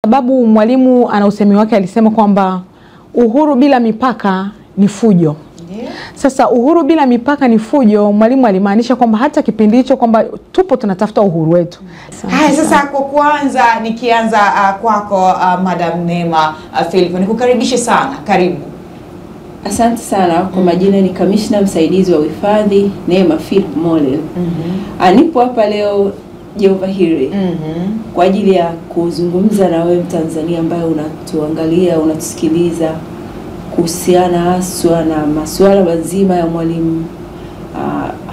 Sababu mwalimu ana usemi wake alisema kwamba uhuru bila mipaka ni fujo. Sasa uhuru bila mipaka ni fujo, mwalimu alimaanisha kwamba hata kipindi hicho kwamba tupo tunatafuta uhuru wetu. Hai, sasa kwa kwanza nikianza kwako Madam Neema Philip, nikukaribishe sana. Karibu. Asante sana. Kwa majina ni Kamishna Msaidizi wa Uhifadhi Neema Philip Molel. Nipo hapa leo Jehova Hire kwa ajili ya kuzungumza na wewe Mtanzania ambaye unatuangalia, unatusikiliza kuhusiana haswa na masuala mazima ya mwalimu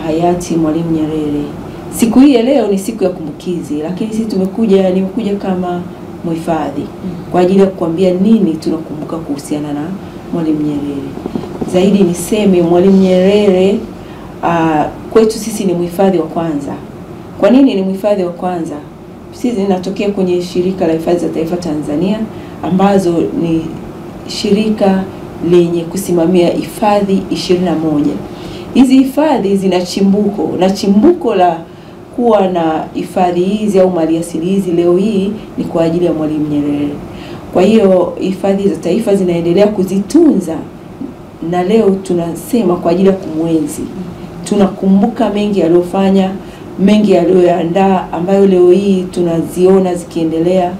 hayati Mwalimu Nyerere. Siku hii leo ni siku ya kumbukizi, lakini sisi nimekuja kama mhifadhi kwa ajili ya kukuambia nini tunakumbuka kuhusiana na Mwalimu Nyerere. Zaidi niseme Mwalimu Nyerere kwetu sisi ni mhifadhi wa kwanza. Kwa nini ni mhifadhi wa kwanza? Sisi ninatokea kwenye shirika la hifadhi za taifa Tanzania, ambazo ni shirika lenye kusimamia hifadhi 21. Hizi hifadhi zina chimbuko, na chimbuko la kuwa na hifadhi hizi au maliasili hizi leo hii ni kwa ajili ya Mwalimu Nyerere. Kwa hiyo hifadhi za taifa zinaendelea kuzitunza, na leo tunasema kwa ajili ya kumwenzi. Tunakumbuka mengi aliyofanya, mengi aliyoandaa ambayo leo hii tunaziona zikiendelea,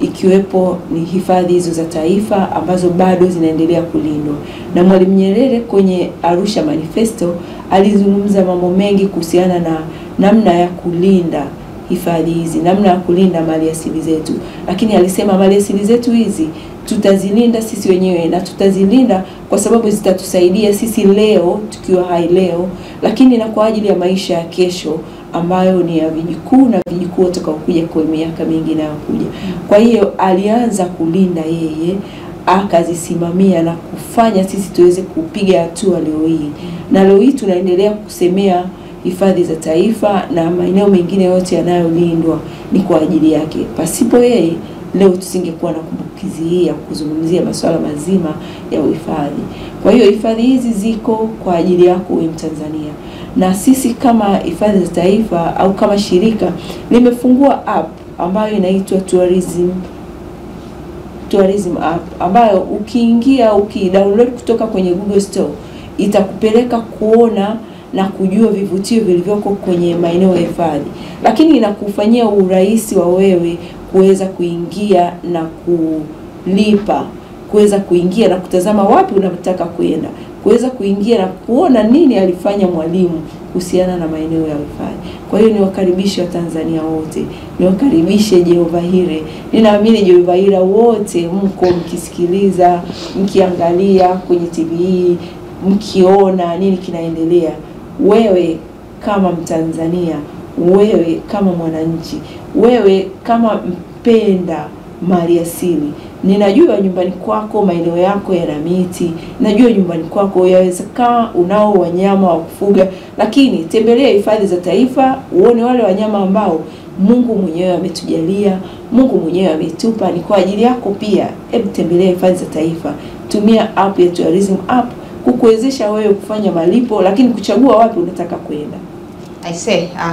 ikiwepo ni hifadhi hizo za taifa ambazo bado zinaendelea kulindwa. Na Mwalimu Nyerere kwenye Arusha Manifesto alizungumza mambo mengi kuhusiana na namna ya kulinda hifadhi hizi, namna ya kulinda maliasili zetu. Lakini alisema maliasili zetu hizi tutazilinda sisi wenyewe, na tutazilinda kwa sababu zitatusaidia sisi leo tukiwa hai leo, lakini na kwa ajili ya maisha ya kesho ambayo ni ya vijukuu na vijukuu watakaokuja kwa miaka mingi inayokuja. Kwa hiyo alianza kulinda yeye, akazisimamia na kufanya sisi tuweze kupiga hatua leo hii. Na leo hii tunaendelea kusemea hifadhi za taifa na maeneo mengine yote yanayolindwa ni kwa ajili yake. Pasipo yeye leo tusingekuwa na kumbukizi hii ya kuzungumzia masuala mazima ya uhifadhi. Kwa hiyo hifadhi hizi ziko kwa ajili yako wewe Mtanzania. Na sisi kama hifadhi za taifa au kama shirika limefungua app ambayo inaitwa Tourism app, ambayo ukiingia ukidownload kutoka kwenye Google Store itakupeleka kuona na kujua vivutio vilivyoko kwenye maeneo ya hifadhi, lakini inakufanyia urahisi wa wewe kuweza kuingia na kulipa, kuweza kuingia na kutazama wapi unataka kwenda, kuweza kuingia na kuona nini alifanya mwalimu kuhusiana na maeneo ya hifadhi. Kwa hiyo niwakaribishe Watanzania wote, niwakaribishe Jehova Hire. Ninaamini Jehova Hire wote mko mkisikiliza, mkiangalia kwenye TV, mkiona nini kinaendelea. Wewe kama Mtanzania, wewe kama mwananchi, wewe kama mpenda maliasili, ninajua nyumbani kwako maeneo yako yana miti, najua nyumbani kwako yawezekana unao wanyama wa kufuga, lakini tembelea hifadhi za taifa uone wale wanyama ambao Mungu mwenyewe ametujalia, Mungu mwenyewe ametupa, ni kwa ajili yako pia. Hebu tembelea hifadhi za taifa, tumia app ya Tourism app kukuwezesha wewe kufanya malipo, lakini kuchagua wapi unataka kwenda.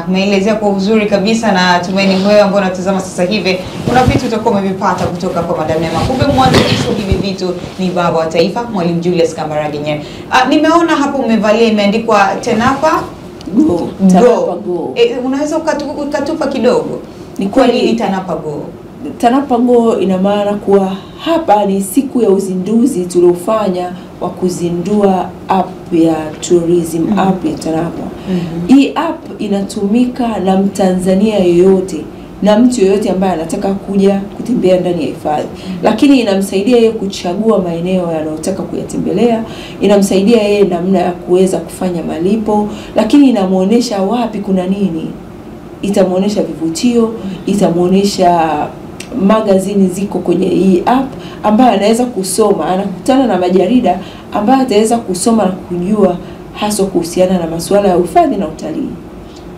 Umeelezea kwa uzuri kabisa, na tumaini wewe ambao unatazama sasa hivi kuna vitu utakuwa umevipata kutoka kwa Madam Neema. Kumbe mwanzilishi wa hivi vitu ni baba wa taifa Mwalimu Julius Kambarage Nyerere. Nimeona hapo umevalia imeandikwa TANAPA Go. Unaweza ukatupa kidogo? Ni kwa nini TANAPA Go? TANAPA Go ina maana kuwa hapa ni siku ya uzinduzi tuliofanya wa kuzindua app ya Tourism app ya TANAPA. Hii app inatumika na Mtanzania yoyote na mtu yoyote ambaye anataka kuja kutembea ndani ya hifadhi, lakini inamsaidia yeye kuchagua maeneo anayotaka kuyatembelea, inamsaidia yeye namna ya kuweza kufanya malipo, lakini inamuonesha wapi kuna nini, itamuonesha vivutio, itamuonesha magazini ziko kwenye hii app ambayo anaweza kusoma, anakutana na majarida ambayo ataweza kusoma na kujua hasa kuhusiana na masuala ya uhifadhi na utalii.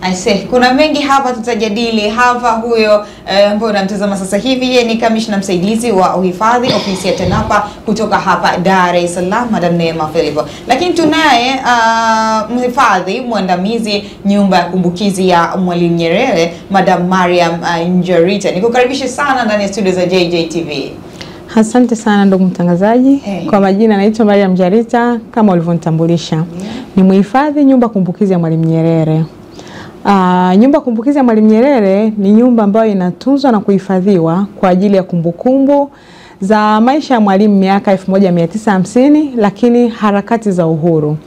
Aise, kuna mengi hapa tutajadili hapa. Huyo ambao unamtazama sasa hivi, yeye ni kamishna msaidizi wa uhifadhi ofisi ya TANAPA kutoka hapa Dar es Salaam, Madam Neema Philip. Lakini tunaye mhifadhi mwandamizi nyumba ya kumbukizi ya Mwalimu Nyerere, Madam Mariam Njarita. Nikukaribishe sana ndani ya studio za JJTV. Asante sana ndugu mtangazaji. Kwa majina naitwa Mariam Njarita kama ulivyonitambulisha. Ni mhifadhi nyumba kumbukizi ya Mwalimu Nyerere. Nyumba kumbukizi ya Mwalimu Nyerere ni nyumba ambayo inatunzwa na kuhifadhiwa kwa ajili ya kumbukumbu za maisha ya Mwalimu miaka 1950, lakini harakati za uhuru.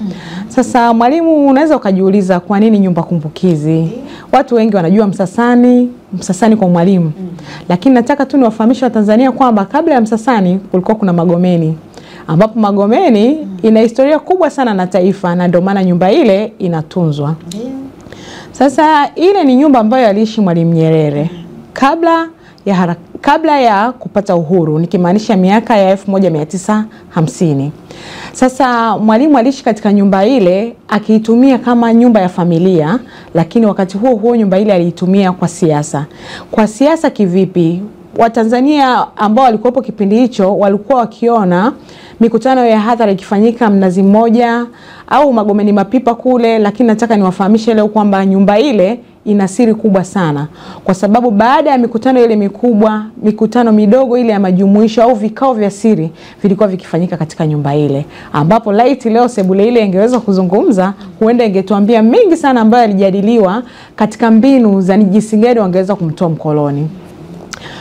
Sasa Mwalimu, unaweza ukajiuliza kwa nini nyumba kumbukizi? Watu wengi wanajua Msasani kwa Mwalimu. Lakini nataka tu niwafahamishe Watanzania kwamba kabla ya Msasani kulikuwa kuna Magomeni, ambapo Magomeni ina historia kubwa sana na taifa, na ndio maana nyumba ile inatunzwa. Sasa ile ni nyumba ambayo aliishi Mwalimu Nyerere kabla ya kupata uhuru, nikimaanisha miaka ya 1950. Sasa Mwalimu aliishi katika nyumba ile akiitumia kama nyumba ya familia, lakini wakati huo nyumba ile aliitumia kwa siasa. Kwa siasa kivipi? Watanzania ambao walikuwepo kipindi hicho walikuwa wakiona mikutano ya hadhara ikifanyika Mnazi Mmoja au Magomeni Mapipa kule, lakini nataka niwafahamishe leo kwamba nyumba ile ina siri kubwa sana, kwa sababu baada ya mikutano ile mikubwa, mikutano midogo ile ya majumuisho au vikao vya siri vilikuwa vikifanyika katika nyumba ile, ambapo laiti leo sebule ile ingeweza kuzungumza, huenda ingetuambia mengi sana ambayo yalijadiliwa katika mbinu za jinsi gani wangeweza kumtoa mkoloni.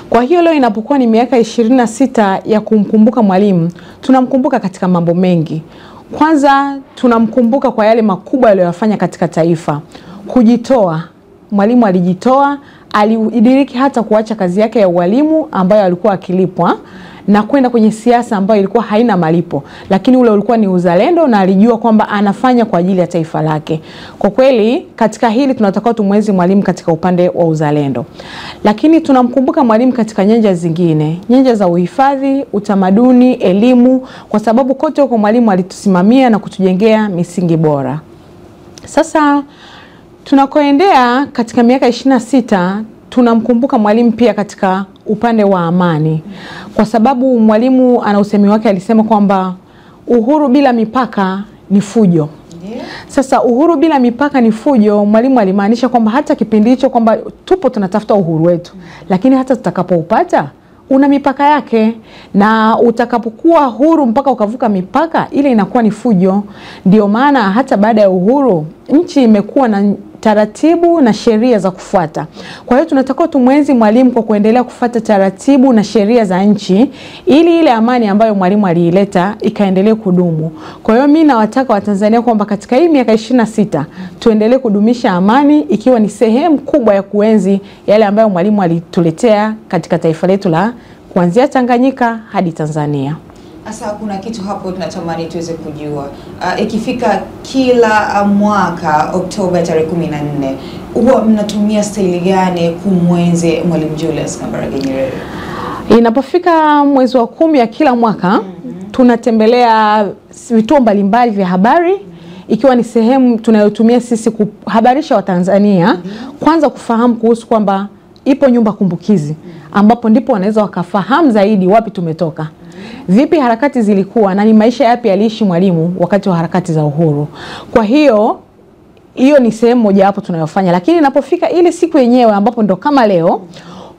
Kwa hiyo leo inapokuwa ni miaka 26 ya kumkumbuka Mwalimu, tunamkumbuka katika mambo mengi. Kwanza tunamkumbuka kwa yale makubwa aliyofanya katika taifa. Kujitoa. Mwalimu alijitoa, alidiriki hata kuacha kazi yake ya ualimu ambayo alikuwa akilipwa na kwenda kwenye siasa ambayo ilikuwa haina malipo, lakini ule ulikuwa ni uzalendo na alijua kwamba anafanya kwa ajili ya taifa lake. Kwa kweli katika hili tunatakiwa tumwenzi Mwalimu katika upande wa uzalendo. Lakini tunamkumbuka Mwalimu katika nyanja zingine, nyanja za uhifadhi, utamaduni, elimu, kwa sababu kote huko Mwalimu alitusimamia na kutujengea misingi bora. Sasa tunakoendea katika miaka 26, tunamkumbuka Mwalimu pia katika upande wa amani, kwa sababu Mwalimu ana usemi wake, alisema kwamba uhuru bila mipaka ni fujo. Sasa uhuru bila mipaka ni fujo. Mwalimu alimaanisha kwamba hata kipindi hicho kwamba tupo tunatafuta uhuru wetu, lakini hata tutakapoupata una mipaka yake, na utakapokuwa huru mpaka ukavuka mipaka ile inakuwa ni fujo. Ndio maana hata baada ya uhuru nchi imekuwa na taratibu na sheria za kufuata. Kwa hiyo tunatakiwa tumwenzi Mwalimu kwa kuendelea kufuata taratibu na sheria za nchi, ili ile amani ambayo Mwalimu aliileta ikaendelee kudumu. Kwa hiyo mimi nawataka Watanzania kwamba katika hii miaka 26 tuendelee kudumisha amani, ikiwa ni sehemu kubwa ya kuenzi yale ambayo Mwalimu alituletea katika taifa letu la kuanzia Tanganyika hadi Tanzania. Asa kuna kitu hapo tunatamani tuweze kujua. Ikifika kila mwaka Oktoba tarehe 14, huwa mnatumia staili gani kumwenzi Mwalimu Julius Kambarage Nyerere? Inapofika mwezi wa 10 ya kila mwaka, tunatembelea vituo mbalimbali vya habari, ikiwa ni sehemu tunayotumia sisi kuhabarisha Watanzania, kwanza kufahamu kuhusu kwamba ipo nyumba kumbukizi, ambapo ndipo wanaweza wakafahamu zaidi wapi tumetoka, vipi harakati zilikuwa, na ni maisha yapi aliishi Mwalimu wakati wa harakati za uhuru. Kwa hiyo ni sehemu moja hapo tunayofanya. Lakini inapofika ile siku yenyewe ambapo ndo kama leo,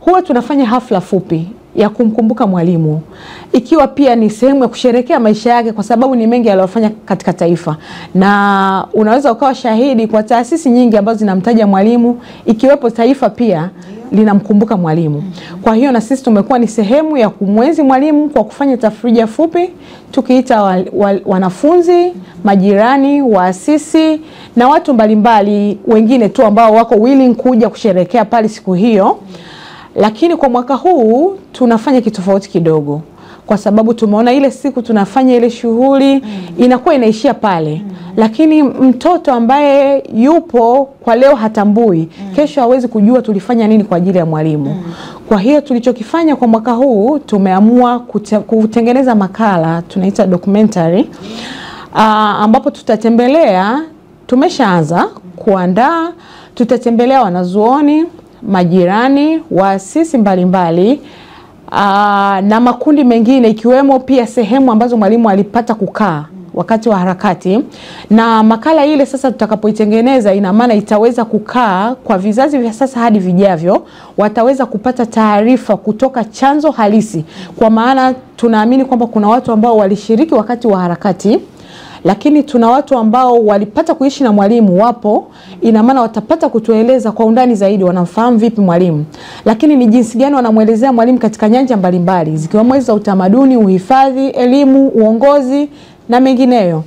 huwa tunafanya hafla fupi ya kumkumbuka Mwalimu, ikiwa pia ni sehemu ya kusherehekea maisha yake, kwa sababu ni mengi aliyofanya katika taifa, na unaweza ukawa shahidi kwa taasisi nyingi ambazo zinamtaja Mwalimu, ikiwepo taifa pia linamkumbuka Mwalimu. Kwa hiyo na sisi tumekuwa ni sehemu ya kumwenzi Mwalimu kwa kufanya tafrija fupi, tukiita wanafunzi, majirani, waasisi na watu mbalimbali wengine tu ambao wako willing kuja kusherehekea pale siku hiyo. Lakini kwa mwaka huu tunafanya kitu tofauti kidogo, kwa sababu tumeona ile siku tunafanya ile shughuli inakuwa inaishia pale, lakini mtoto ambaye yupo kwa leo hatambui, kesho hawezi kujua tulifanya nini kwa ajili ya Mwalimu. Kwa hiyo tulichokifanya kwa mwaka huu, tumeamua kutengeneza makala tunaita documentary, ambapo tutatembelea, tumeshaanza kuandaa, tutatembelea wanazuoni, majirani, waasisi mbalimbali na makundi mengine, ikiwemo pia sehemu ambazo mwalimu alipata kukaa wakati wa harakati. Na makala ile sasa tutakapoitengeneza, ina maana itaweza kukaa kwa vizazi vya sasa hadi vijavyo, wataweza kupata taarifa kutoka chanzo halisi, kwa maana tunaamini kwamba kuna watu ambao walishiriki wakati wa harakati, lakini tuna watu ambao walipata kuishi na mwalimu wapo. Ina maana watapata kutueleza kwa undani zaidi wanamfahamu vipi mwalimu, lakini ni jinsi gani wanamuelezea mwalimu katika nyanja mbalimbali, zikiwemo za utamaduni, uhifadhi, elimu, uongozi na mengineyo.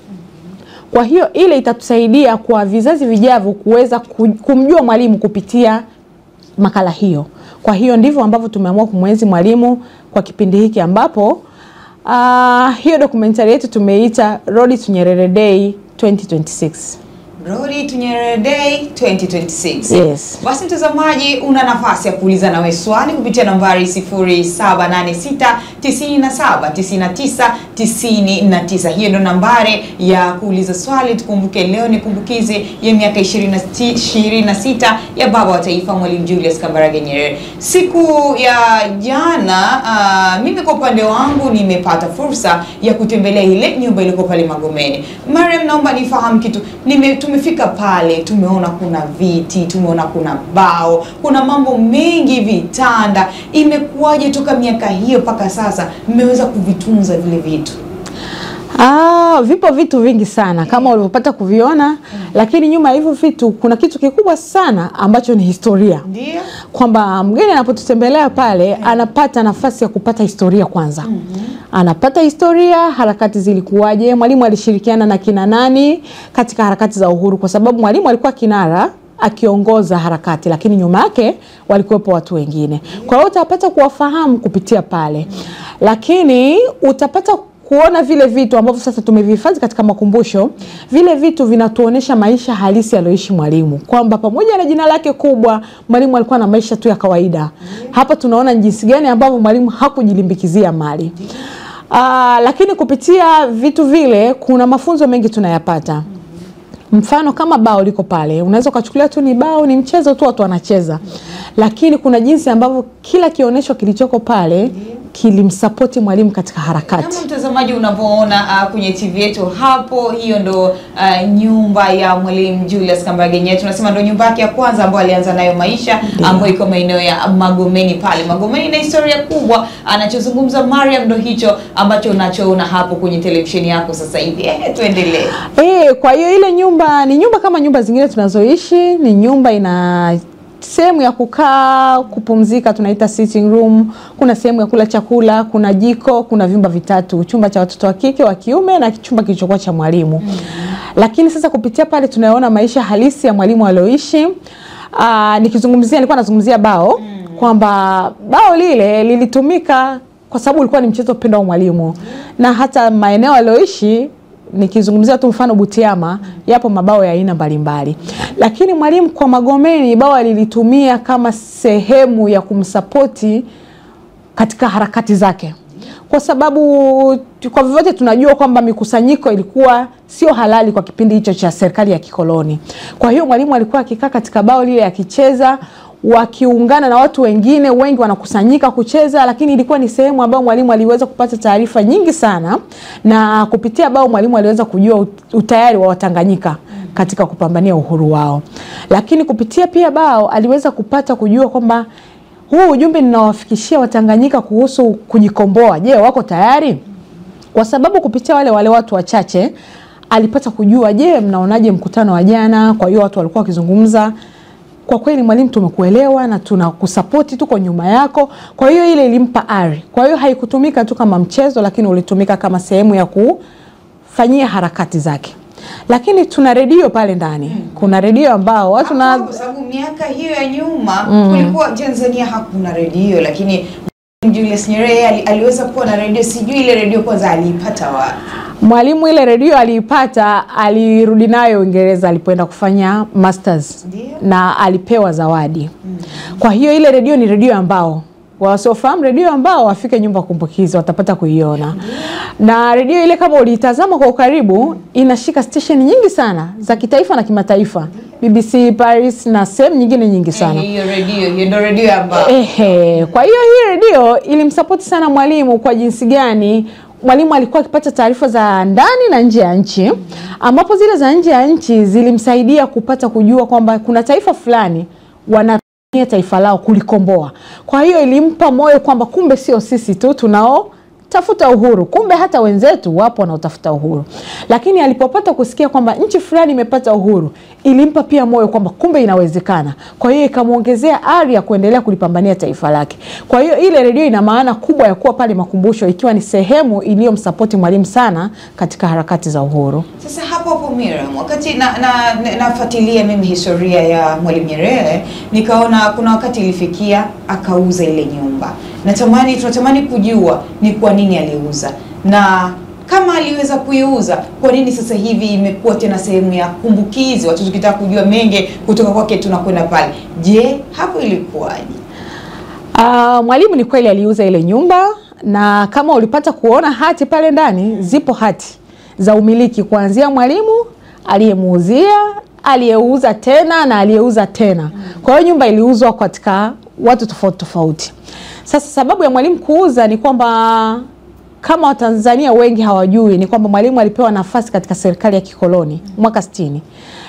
Kwa hiyo ile itatusaidia kwa vizazi vijavyo kuweza kumjua mwalimu kupitia makala hiyo. Kwa hiyo ndivyo ambavyo tumeamua kumwenzi mwalimu kwa kipindi hiki, ambapo hiyo documentary yetu tumeita Road to Nyerere Day 2026. Road to Nyerere Day 2026. Yes. Basi mtazamaji, una nafasi ya kuuliza nawe swali kupitia nambari 0786979999. Hiyo ndio nambari ya kuuliza swali. Tukumbuke leo ni kumbukizi ya miaka 26 ya baba wa taifa Mwalimu Julius Kambarage Nyerere. Siku ya jana mimi kwa upande wangu nimepata fursa ya kutembelea ile nyumba iliyoko pale Magomeni. Mariam, naomba nifahamu kitu. Tumefika pale, tumeona kuna viti, tumeona kuna bao, kuna mambo mengi, vitanda. Imekuwaje toka miaka hiyo mpaka sasa mmeweza kuvitunza vile vitu? Vipo vitu vingi sana kama ulivyopata kuviona, lakini nyuma ya hivyo vitu kuna kitu kikubwa sana ambacho ni historia. Ndio. Kwamba mgeni anapotutembelea pale anapata nafasi ya kupata historia kwanza. Anapata historia, harakati zilikuwaje, mwalimu alishirikiana na kina nani katika harakati za uhuru, kwa sababu mwalimu alikuwa kinara akiongoza harakati, lakini nyuma yake walikuwepo watu wengine. Kwa hiyo utapata kuwafahamu kupitia pale. Lakini utapata kuona vile vitu ambavyo sasa tumevihifadhi katika makumbusho. Vile vitu vinatuonesha maisha halisi aliyoishi mwalimu, kwamba pamoja na jina lake kubwa, mwalimu alikuwa na maisha tu ya kawaida. Hapa tunaona jinsi gani ambavyo mwalimu hakujilimbikizia mali. Lakini kupitia vitu vile kuna mafunzo mengi tunayapata. Mfano kama bao liko pale, unaweza kuchukulia tu ni bao, ni mchezo tu watu wanacheza. Lakini kuna jinsi ambavyo kila kionesho kilichoko pale kilimsapoti mwalimu katika harakati. Kama mtazamaji unapoona kwenye TV yetu hapo, hiyo ndo nyumba ya Mwalimu Julius Kambarage Nyerere. Tunasema ndo nyumba yake ya kwanza ambayo alianza nayo maisha, ambayo iko maeneo ya Magomeni pale. Magomeni ina historia kubwa. Anachozungumza Mariam ndo hicho ambacho unachoona hapo kwenye televisheni yako sasa hivi. Tuendelee. Kwa hiyo ile nyumba ni nyumba kama nyumba zingine tunazoishi, ni nyumba ina sehemu ya kukaa, kupumzika, tunaita sitting room, kuna sehemu ya kula chakula, kuna jiko, kuna vyumba vitatu, chumba cha watoto wa kike, wa kiume na chumba kilichokuwa cha mwalimu. Lakini sasa kupitia pale tunaona maisha halisi ya mwalimu alioishi. Nilikuwa nazungumzia bao, kwamba bao lile lilitumika kwa sababu ulikuwa ni mchezo pendwa wa mwalimu. Na hata maeneo alioishi, nikizungumzia tu mfano Butiama, yapo mabao ya aina mbalimbali. Lakini mwalimu kwa Magomeni, bao alilitumia kama sehemu ya kumsapoti katika harakati zake. Kwa sababu kwa vyovyote tunajua kwamba mikusanyiko ilikuwa sio halali kwa kipindi hicho cha serikali ya kikoloni. Kwa hiyo mwalimu alikuwa akikaa katika bao lile akicheza, wakiungana na watu wengine wengi wanakusanyika kucheza. Lakini ilikuwa ni sehemu ambayo mwalimu aliweza kupata taarifa nyingi sana, na kupitia bao mwalimu aliweza kujua utayari wa Watanganyika katika kupambania uhuru wao. Lakini kupitia pia bao aliweza kupata kujua kwamba huu ujumbe ninawafikishia Watanganyika kuhusu kujikomboa, je, wako tayari? Kwa sababu kupitia wale watu wachache alipata kujua, je, mnaonaje mkutano wa jana? Kwa hiyo watu walikuwa wakizungumza, kwa kweli mwalimu tumekuelewa na tunakusupport, tuko nyuma yako. Kwa hiyo ile ilimpa ari. Kwa hiyo haikutumika tu kama mchezo, lakini ulitumika kama sehemu ya kufanyia harakati zake. Lakini tuna redio pale ndani. Kuna redio ambao watu kwa sababu miaka hiyo ya nyuma kulikuwa Tanzania hakuna redio, lakini Julius Nyerere aliweza kuwa na redio. Sijui ile redio kwanza aliipata wapi. Mwalimu ile redio aliipata, alirudi nayo Uingereza alipoenda kufanya masters. Na alipewa zawadi. Kwa hiyo ile redio ni redio ambao wasiofahamu redio ambao wafike nyumba kumbukizi watapata kuiona. Na redio ile kama ulitazama kwa ukaribu inashika station nyingi sana za kitaifa na kimataifa. BBC Paris na sehemu nyingine nyingi sana. Hiyo ndio redio ambayo. Kwa hiyo hii redio ilimsupport sana Mwalimu kwa jinsi gani Mwalimu alikuwa akipata taarifa za ndani na nje ya nchi, ambapo zile za nje ya nchi zilimsaidia kupata kujua kwamba kuna taifa fulani wanatumia taifa lao kulikomboa. Kwa hiyo ilimpa moyo kwamba kumbe sio sisi tu tunao tafuta uhuru, kumbe hata wenzetu wapo wanaotafuta uhuru. Lakini alipopata kusikia kwamba nchi fulani imepata uhuru, ilimpa pia moyo kwamba kumbe inawezekana. Kwa hiyo ikamuongezea ari ya kuendelea kulipambania taifa lake. Kwa hiyo ile redio ina maana kubwa ya kuwa pale Makumbusho, ikiwa ni sehemu iliyomsupport Mwalimu sana katika harakati za uhuru. Sasa hapo Miriam, wakati nafuatilia mimi historia ya Mwalimu Nyerere, nikaona kuna wakati ilifikia akauza ile nyumba. Tunatamani kujua ni kwa nini aliuza, na kama aliweza kuiuza, kwa nini sasa hivi imekuwa tena sehemu ya kumbukizi? Watu tukitaka kujua mengi kutoka kwake tunakwenda pale. Je, hapo ilikuwaje? Mwalimu ni kweli aliuza ile nyumba, na kama ulipata kuona hati pale ndani, zipo hati za umiliki kuanzia Mwalimu aliyemuuzia, aliyeuza tena na aliyeuza tena. Kwa hiyo nyumba iliuzwa katika watu tofauti tofauti. Sasa sababu ya Mwalimu kuuza ni kwamba kama Watanzania wengi hawajui ni kwamba Mwalimu alipewa nafasi katika serikali ya kikoloni mwaka 60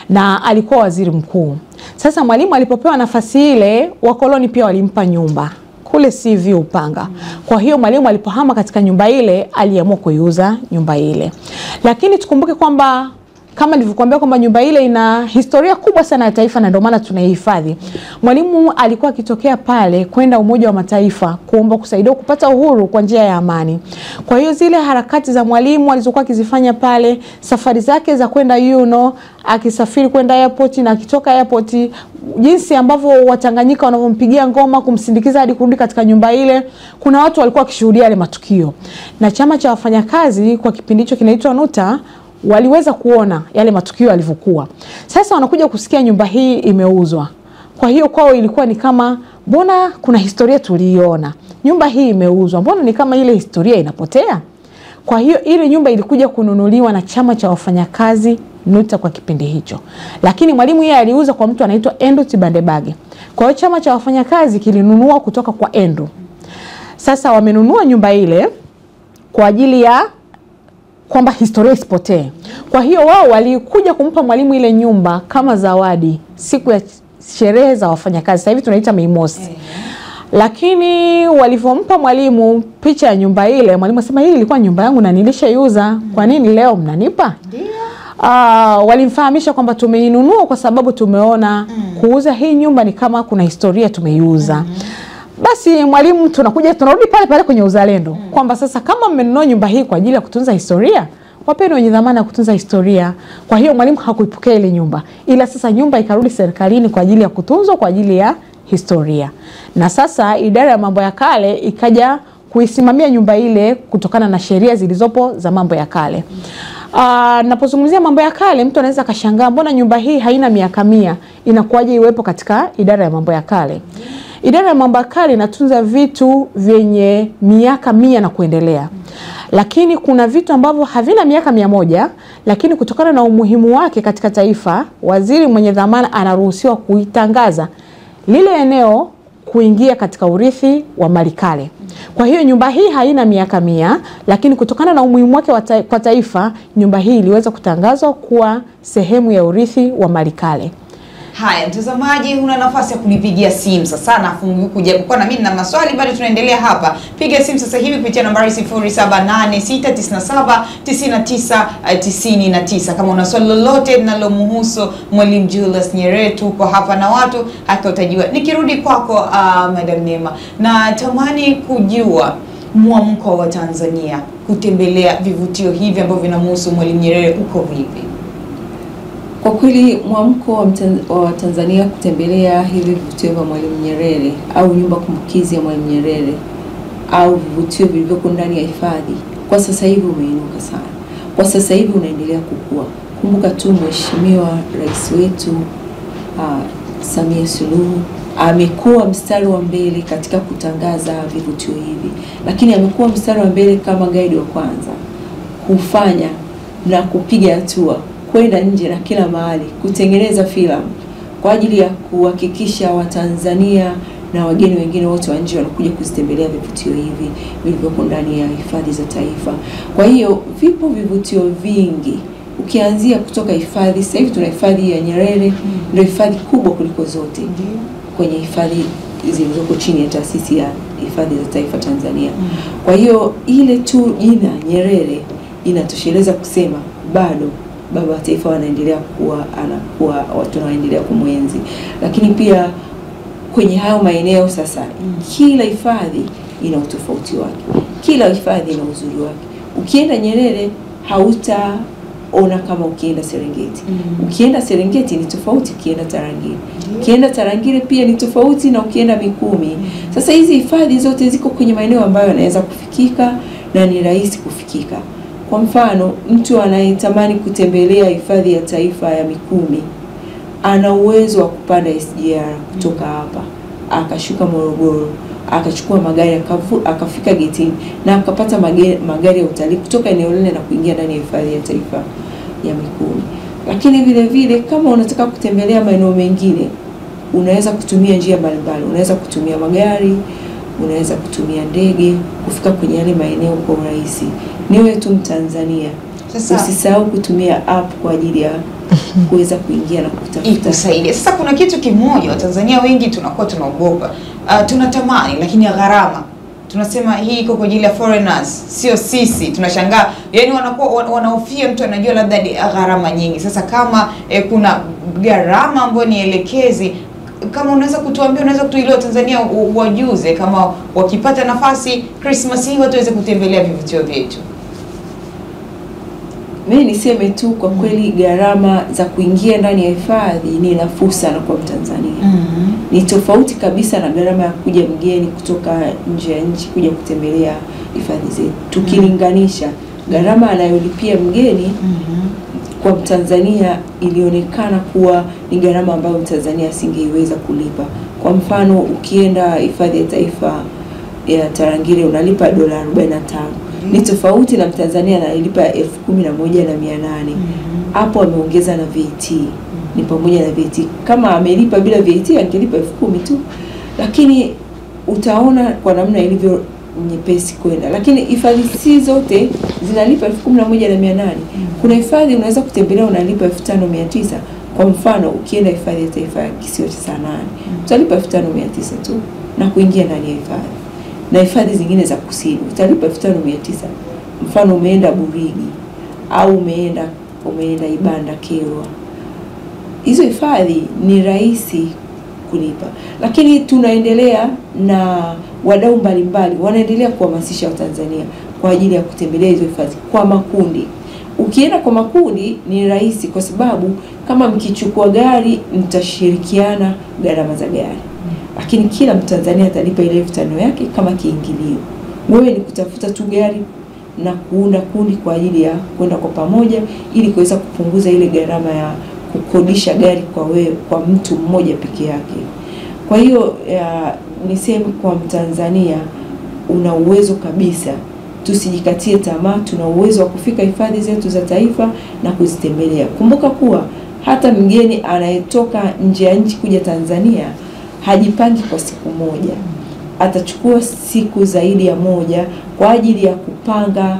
na alikuwa waziri mkuu. Sasa Mwalimu alipopewa nafasi ile, wakoloni pia walimpa nyumba kule CV Upanga. Kwa hiyo Mwalimu alipohama katika nyumba ile, aliamua kuiuza nyumba ile. Lakini tukumbuke kwamba kama nilivyokuambia kwamba nyumba ile ina historia kubwa sana ya taifa, na ndio maana tunaihifadhi. Mwalimu alikuwa akitokea pale kwenda Umoja wa Mataifa kuomba kusaidia kupata uhuru kwa njia ya amani. Kwa hiyo zile harakati za Mwalimu alizokuwa akizifanya pale, safari zake za kwenda akisafiri kwenda airport na akitoka airport, jinsi ambavyo Watanganyika wanavyompigia ngoma kumsindikiza hadi kurudi katika nyumba ile, kuna watu walikuwa wakishuhudia yale matukio. Na chama cha wafanyakazi kwa kipindi hicho kinaitwa NUTA waliweza kuona yale matukio yalivyokuwa. Sasa wanakuja kusikia nyumba hii imeuzwa. Kwa hiyo kwao ilikuwa ni kama, mbona kuna historia tuliiona, nyumba hii imeuzwa, mbona ni kama ile historia inapotea? Kwa hiyo ile nyumba ilikuja kununuliwa na chama cha wafanyakazi NUTA kwa kipindi hicho. Lakini Mwalimu yeye aliuza kwa mtu anaitwa Andrew Tibandebage. Kwa hiyo chama cha wafanyakazi kilinunua kutoka kwa Andrew. Sasa wamenunua nyumba ile kwa ajili ya kwamba historia isipotee. Kwa hiyo wao walikuja kumpa Mwalimu ile nyumba kama zawadi siku ya sherehe za wafanyakazi. Sasa hivi tunaita Mei Mosi. Lakini walivyompa Mwalimu picha ya nyumba ile, Mwalimu asema hii ilikuwa nyumba yangu na nilishaiuza. Kwa nini leo mnanipa? Walimfahamisha kwamba tumeinunua kwa sababu tumeona kuuza hii nyumba ni kama kuna historia tumeiuza. Basi Mwalimu tunarudi pale kwenye uzalendo. Kwamba sasa kama mmenunua nyumba hii kwa ajili ya kutunza historia, wapeni wenye dhamana ya kutunza historia. Kwa hiyo Mwalimu hakuipokea ile nyumba. Ila sasa nyumba ikarudi serikalini kwa ajili ya kutunzwa kwa ajili ya historia. Na sasa idara ya mambo ya kale ikaja kuisimamia nyumba ile kutokana na sheria zilizopo za mambo ya kale. Napozungumzia mambo ya kale, mtu anaweza kashangaa mbona nyumba hii haina miaka 100, inakuwaje iwepo katika idara ya mambo ya kale? Idara ya mambo ya kale inatunza vitu vyenye miaka 100 na kuendelea. Lakini kuna vitu ambavyo havina miaka 100, lakini kutokana na umuhimu wake katika taifa, waziri mwenye dhamana anaruhusiwa kuitangaza lile eneo kuingia katika urithi wa mali kale. Kwa hiyo nyumba hii haina miaka 100, lakini kutokana na umuhimu wake kwa taifa, nyumba hii iliweza kutangazwa kuwa sehemu ya urithi wa mali kale. Haya, mtazamaji, una nafasi ya kunipigia simu sasa na kuja kwa na mimi na maswali bado tunaendelea hapa. Piga simu sasa hivi kupitia nambari 0786979999 kama una swali lolote linalomhusu Mwalimu Julius Nyerere. Tuko hapa na watu hata utajua. Nikirudi kwako Madam Neema, na tamani kujua mwamko wa Tanzania kutembelea vivutio hivi ambavyo vinamhusu Mwalimu Nyerere uko vipi? Kwa kweli mwamko wa Tanzania kutembelea hivi vivutio vya Mwalimu Nyerere au nyumba kumbukizi ya Mwalimu Nyerere au vivutio vilivyoko ndani ya hifadhi kwa sasa hivi umeinuka sana. Kwa sasa hivi unaendelea kukua. Kumbuka tu Mheshimiwa Rais wetu Samia Suluhu amekuwa mstari wa mbele katika kutangaza vivutio hivi, lakini amekuwa mstari wa mbele kama guide wa kwanza kufanya na kupiga hatua kwenda nje na kila mahali kutengeneza filamu kwa ajili ya kuhakikisha Watanzania na wageni wengine wote wa nje wanakuja kuzitembelea vivutio hivi vilivyopo ndani ya hifadhi za taifa. Kwa hiyo vipo vivutio vingi, ukianzia kutoka hifadhi. Sasa hivi tuna hifadhi ya Nyerere, ndio hifadhi kubwa kuliko zote kwenye hifadhi zilizoko chini ya taasisi ya hifadhi za taifa Tanzania. Kwa hiyo ile tu jina Nyerere inatosheleza kusema bado baba wa taifa wanaendelea anakuwa watu wanaendelea kumwenzi. Lakini pia kwenye hayo maeneo sasa, kila hifadhi ina utofauti wake, kila hifadhi ina uzuri wake. Ukienda Nyerere hautaona kama ukienda Serengeti. Ukienda Serengeti ni tofauti ukienda Tarangire. Ukienda Tarangire pia ni tofauti na ukienda Mikumi. Sasa hizi hifadhi zote ziko kwenye maeneo ambayo yanaweza kufikika na ni rahisi kufikika. Kwa mfano, mtu anayetamani kutembelea hifadhi ya taifa ya Mikumi ana uwezo wa kupanda SGR kutoka hapa, akashuka Morogoro, akachukua magari akafika getini na akapata magari ya utalii kutoka eneo lile na kuingia ndani ya hifadhi ya taifa ya Mikumi. Lakini vile vile kama unataka kutembelea maeneo mengine, unaweza kutumia njia mbalimbali. Unaweza kutumia magari, unaweza kutumia ndege kufika kwenye yale maeneo kwa urahisi. Niwe tu Mtanzania, usisahau kutumia app kwa ajili ya kuweza kuingia na kutafuta kusaidia. Sasa kuna kitu kimoja Watanzania wengi tunakuwa tunaogopa, tunatamani lakini ya gharama. Tunasema hii iko kwa ajili ya foreigners, sio sisi. Tunashangaa, yani wanakuwa wanahofia, mtu anajua labda gharama nyingi. Sasa kama kuna gharama ambayo ni elekezi, kama unaweza kutuambia, unaweza kutueleza Tanzania wajuze, kama wakipata nafasi Christmas hii watu waweze kutembelea vivutio vyetu. Mimi niseme tu kwa kweli gharama za kuingia ndani ya hifadhi ni nafuu sana kwa Mtanzania. Ni tofauti kabisa na gharama ya kuja mgeni kutoka nje ya nchi kuja kutembelea hifadhi zetu. Tukilinganisha gharama anayolipia mgeni kwa Mtanzania ilionekana kuwa ni gharama ambayo Mtanzania asingeiweza kulipa. Kwa mfano, ukienda hifadhi ya taifa ya Tarangire unalipa dola 45. Ni tofauti na Mtanzania analipa 11,800. Hapo ameongeza na VAT. Ni pamoja na VAT. Kama amelipa bila VAT angelipa 10,000 tu. Lakini utaona kwa namna ilivyo nyepesi kwenda. Lakini hifadhi si zote zinalipa 11,800. Kuna hifadhi unaweza kutembelea unalipa 5,900. Kwa mfano, ukienda hifadhi ya taifa ya Kisiwa cha Sanani, utalipa 5,900 tu na kuingia ndani ya hifadhi. Na hifadhi zingine za kusini utalipa 5,900. Mfano, umeenda Burigi au umeenda Ibanda Kerwa. Hizo hifadhi ni rahisi kulipa. Lakini tunaendelea na wadau mbalimbali wanaendelea kuhamasisha Watanzania kwa ajili ya kutembelea hizo hifadhi kwa makundi. Ukienda kwa makundi ni rahisi kwa sababu kama mkichukua gari mtashirikiana gharama za gari. Lakini kila Mtanzania atalipa ile 5,000 yake kama kiingilio. Wewe ni kutafuta tu gari na kuunda kundi kwa ajili ya kwenda kwa pamoja ili kuweza kupunguza ile gharama ya kukodisha gari kwa mtu mmoja peke yake. Kwa hiyo niseme kwa Mtanzania una uwezo kabisa, tusijikatie tamaa, tuna uwezo wa kufika hifadhi zetu za taifa na kuzitembelea. Kumbuka kuwa hata mgeni anayetoka nje ya nchi kuja Tanzania hajipangi kwa siku moja. Atachukua siku zaidi ya moja kwa ajili ya kupanga